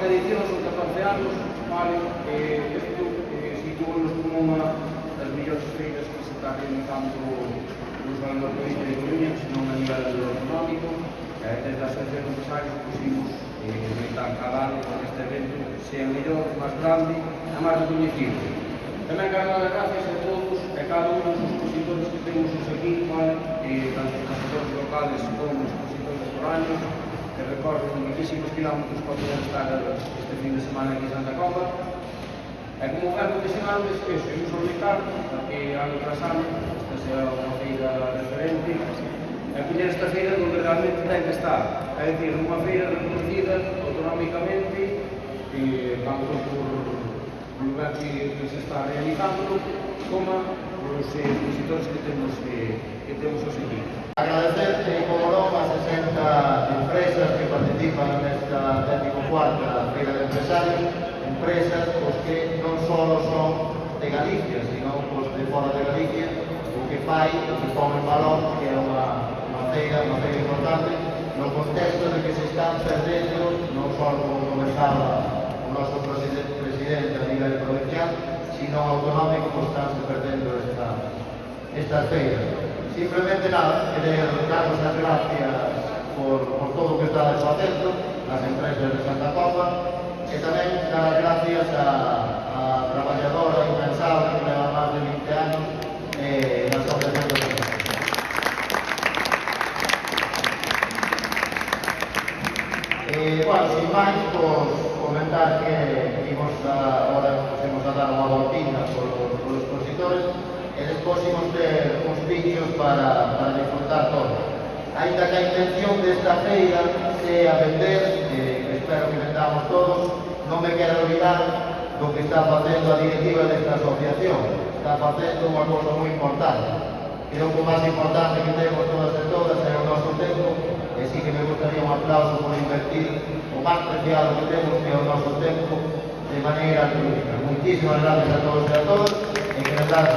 14ª edición, son 14 anos, vale, isto sitúanos como unha das mellores feiras que se está realizando non só na provincia de Coruña, senón a nivel autonómico. Desde a Asociación de Empresarios pusimos meditar cada ano con este evento sea mellor, máis grande e máis reconhecido. Tamén quero dar as gracias a todos e cada un dos expositores que temos aquí, tanto expositores locales como expositores foráneos, que recorren muchísimos kilómetros para poder estar este fin de semana aquí en Santa Comba. E como ben profesional, imos solicitar que ano tras ano esta sea unha feira referente e poñer esta feira onde realmente ten que estar, é dicir, unha feira reconocida autonómicamente tanto por lugar que se está realizando como os expositores que temos hoxe aquí. Agradecer, como non, a 60 empresas que participan nesta 14ª Feira de Empresarios, empresas que non só son de Galicia, sino de fora de Galicia, o que fai, o que pon en valor que é unha feira importante, no contexto de que se están perdendo, non só como conversaba o noso presidente a nivel provincial, sino autonómico, que están perdendo estas feiras. Simplemente nada, querer daros as gracias por todo o que estades facendo, as empresas de Santa Comba, e tamén dar as gracias a traballadora incansable que leva máis de 20 anos na Asociación de Empresarios. Bueno, sin máis, comentar que ahora imos a dar unha voltinha polos expositores e despois imos ter uns vídeos para disfrutar todos. Ainda que a intención desta feira sea vender, espero que vendamos todos, non me quero olvidar do que está facendo a directiva desta asociación. Está facendo unha cosa moi importante. Creo que o máis importante que temos todas e todas é o noso tempo, e sí que me gustaría un aplauso por invertir o máis preciado que temos, que é o noso tempo, de maneira altruísta. Moitísimas gracias a todos e a todas, e que nos das